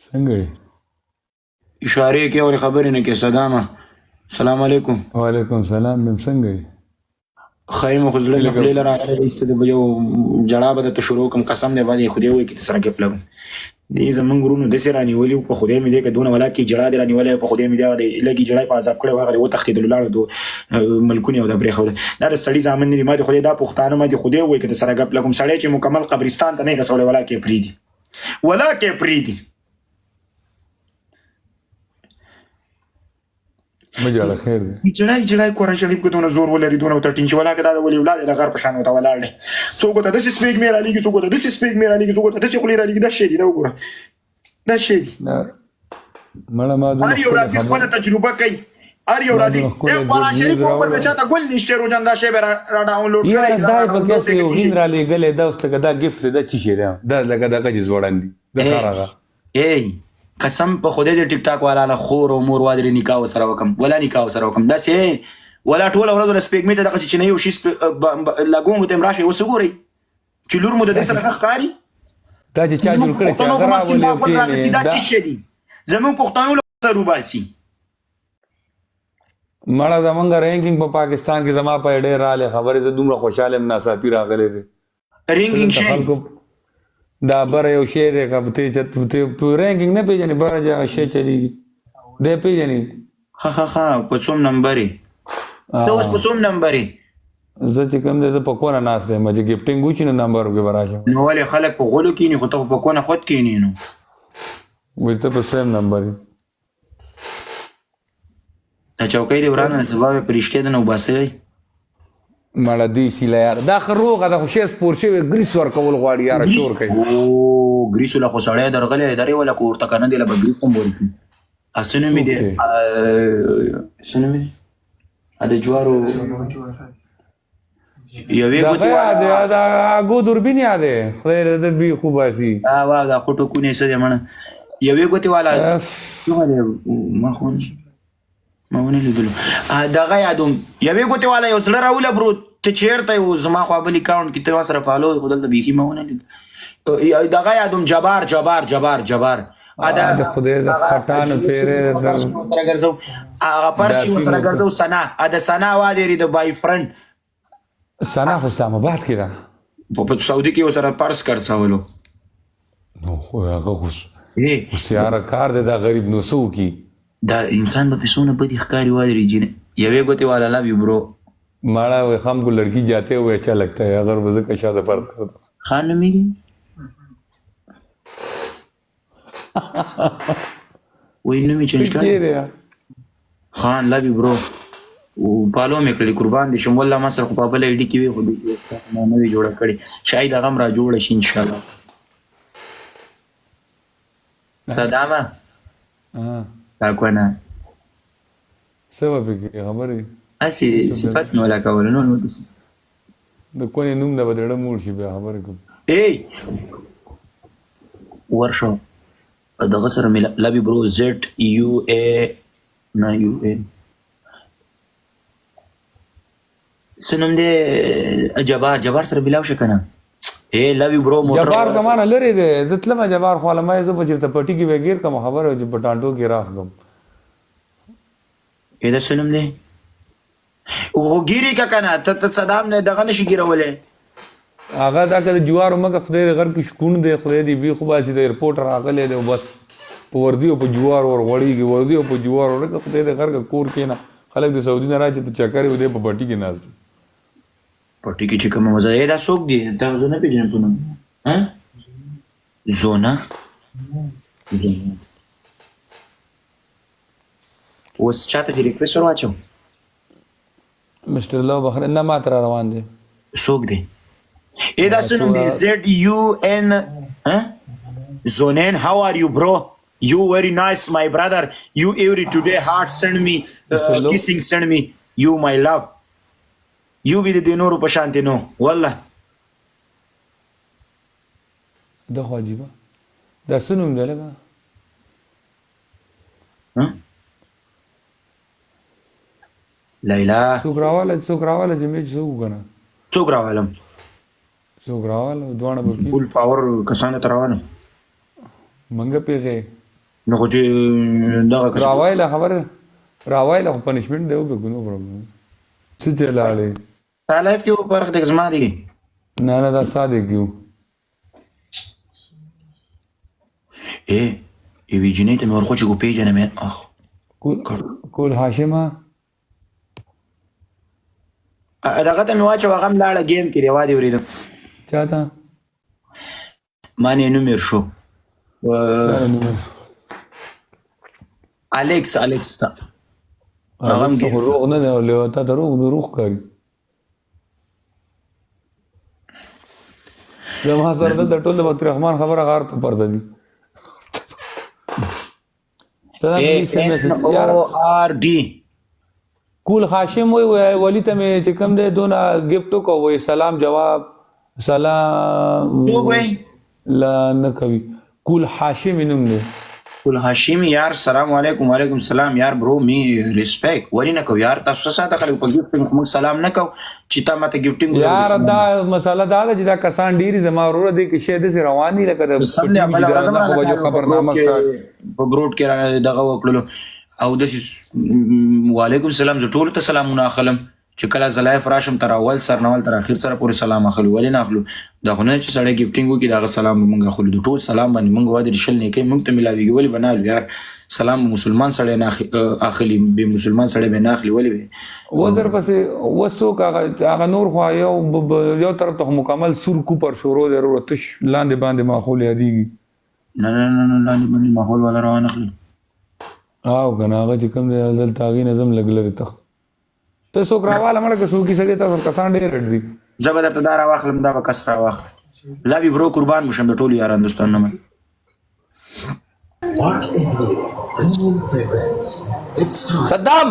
څنګه یې؟ اشارې کې او خبرې نه کې صدامه سلام علیکم. وعلیکم السلام. میم څنګه یې؟ خیم خو زړه مې خولې له راغلی دی ایسته د یو جړا به درته شروع کړم قسم دی باندې خدای وایي چې سره ګپ لرم دې زمونږ ورونو داسې رانیولي په خدای مې دی که دونه ولا کې جړا دی رانیولی په خدای مې دی هغه دی لږې جړا یې په عذاب کړی و هغه دی وتښتېدلو لاړو ملکونه یې او دا پرېښوده دا د سړي زامن نه دي ما د خدای دا پښتانه ما د خدای وایي که د سره ګپ لګم سړی چې مکمل قبرستان ته نه یې رسولی ولا کې پرېږدي ولا کې پرېږدي مه ژاړه خیر دی. جړای قرآن شریف کې دونه زور ولري دونه ورته ټینګ شي ولا که دا د ولي اولاد د غر په شان ورته ولاړ دی څوک ورته داسې سپېږمۍ رالېږي څوک ورته داسې سپېږمۍ رالېږي څوک ورته داسې خولې رالېږي دا شی دی دا وګوره دا شی دی مړه ما هر یو راځي خپله تجربه کوي هر یو راځي قرآن شریف وګور د چاته ګل نشته روجان دا شی به را ډاونلوډ یاره دا یې په کیسې یو غین رالېږلی دا اوس لکه دا ګفټ دی دا څه شی دی دا لکه دغه چې ځوړند دي د ښار هغه قسم په خدای د ټیک ټاک والا نه خور او مور وادرې نکاح ورسره وکړم ولا نکاح ورسره وکړم داسې ولا ټوله ورځ له سپېږمۍ ته دغسې چې نه یو شي لګوم ورته م راشئ اوس وګورئ چې لور مو د دې سره ښه ښکاري دا چې چا جوړ کړی چې هغه راولي او کښېنې دا څه شی دي زموږ پښتنو له سر وباسي مړه زمونږ رینکینګ په پاکستان کې زما په ډېر راغلی خبرې زه دومره خوشحاله یم ناڅاپي راغلی دی رینکینګ شی دا بره یو شی دی که ته رینکینګ نه پېژنې بره چې هغه شی چلېږي دی پېژنې ښه په څوم نمبر یې ته اوس په څوم نمبر یې زه چې کوم دی زه په کونه ناست یم چې ګفټینګ وشي نو نمبر کې به راشم نو ولې خلک په غولو کښېني خو ته خو په کونه خود کښېنې نو وایي ته په سویم نمبر یې دا چوکۍ دې ورانه ده سبا به پرې رښتیا ده نه وباسئ مړه دې شیله یاره دا ښه روغه ده خو شی سپور شوی ګریس ورکول غواړي یاره شور کوي ګریسو له خو سړی درغلی درې وله که ورته که نه دی له به ګریس هم ورکړي څه نوم یې دی څه نوم یې د جوارو یوې ګوتې دا اګو دوربین یادې خدای دې بي خو باسي واه دا خو ټوکونه یې څه دی مړه یوې ګوتې والا کومه دی ما خو ما ونه لیدلو دغه یادوم یوې ګوتې والا یو سړی راوله برو ته چېرته یې زما خوا بل اکاونټ کې ته ما سره فالو خو دلته بیخي ما ونه لید دغه یادوم جبار د خدای د خټانو پیرې هغه پرس چې ورسره ګرځو سنا د سنا وادېري د بای فرنډ سنا خو اسلام آباد کې ده په سعودي کې ورسره پرس ګرځولو نو خو هغه اوس یاره کار دی دا غریب نو څه وکړي دا انسان به پیسونه بدې ښکاري وادري جینه یوې ګوتې والا لو یو برو ماڑا وہ خام کو لڑکی جاتے ہوئے اچھا لگتا ہے اگر وزن کا شادہ فرق کرتا خان نمیگی وہی نمی چینج کر خان لبی برو پالو مې کړلی قربان دي شم والله ما سره خو په بله ایډي کې وي خو دې ستا ما نوې جوړه کړې شاید هغه هم را جوړه شي انشاءالله صدامه تا کنه څه به پکې خبرې هسې صفت مې ولا کوله نور نو داسې د کونې نوم ده به د زړه موړ شي بیا خبرې کوم ورشو دغه سره مې لبي برو زد یو ا نه یو ان څه نوم دی جبار سره ملاو شه که نه لوي برو موټر جبار زمانه لرې دی زه تلمه جبار خواله ما یې زه به چېرته پټي کې به ګیر کړم خبره چې په ټانټو کې راغلم دا څه نوم دی خو ګیرې که که نه ته صدام نه دغه نشي ګیرولی هغه دا که د جوارو مګه خدای د غر کې شکون دی خدای دې بي خو باسي د ایرپورټ راغلی دی بس په وردي او په جوار ورغوړېږي وردي او په جوار ورکه خدای د غر که کور کې نه خلک د سعودي نه راځي په چکر یې دی په پټي کې ناست دی پټي کې چې کومه مزه دا څوک دی ته زه نه پېژنم په نوم زونه اوس چاته چې ریفریش ور واچوم مسټر لو بخر نه ماته را روان دی څوک دی دا څه نوم دی ZUN Zonen how are you bro you very nice my brother you every today heart send me kissing send me you my love you be د نورو په شانتې نو والله دا خو عجیبه دا څه نوم دی لکه لیلا څوک راواله چې مې څه وکنه څوک راوالم څوک راواله دواړه به فول پاور کسانو ته روانم منګه پیغې نو خو چې دغه کس راوایله خبره راوایله خو پنشمنټ دی وکړو نو پرابلم څه چلاړې تا لایف کې و فرق دی که زما دی نه نه دا ساده کیو یوې جینۍ ته مې ورخو چې کو پېژنم اخ کول هاشمه دغه ته مې واچو هغه هم لاړه ګیم کې دی وا دې اورېدم چاته ما نه نوم یې شو الکس تا هغه هم روغ نه دی او تا ته روغ کاري زما سره دلته ټول د بطر رحمان خبره غار ته پرده دي ANORD کول هاشم وی ولی ته مې چې کوم دی دونه ګفټ وکړو وی سلام جواب سلام لا نه کوي کول هاشم نوم دی کول هاشم یار سلام علیکم وعلیکم السلام یار برو می ریسپیکټ ولی نه کو یار تاسو ساته خلک په ګفټینګ موږ سلام نه کو چې تا ماته ګفټینګ یار دا مساله دا چې دا کسان ډیری زما ورور دي کې شه د رواني لکه د خبرنامه په بروډ کې دغه وکړلو او د وعلیکم السلام زه ټول ته سلامونه اخلم چې کله زلایف راشم تر اول سر نوال تر اخر سره پورې سلام اخلو ولې نه اخلو دا خو نه چې سړی ګفټینګ وکړي دغه سلام به موږ اخلو د ټول سلام باندې موږ واده رشل نه کوي موږ ته ملاویږي ولې بنالو یار سلام مسلمان سړی نه اخلي به مسلمان سړی به نه اخلي ولې و در پسې وسوک هغه نور خو یو طرف ته مکمل سور کو پر شروع ضرورت تش لاندې باندې ماحول یادېږي نه لاندې باندې ماحول ولا روان اخلي او کنه هغه چې کوم دی دلته هغې نظم لږ لري ته څوک راواله مړه که څوکي سړي تاسو کسان ډېر ډېر دي زه به درته دا راواخلم دا به کس راواخلم لا بي برو قربان مشم د ټولو یاران دوستانو نه Park Avenue, cool fragrance. It's time. صدام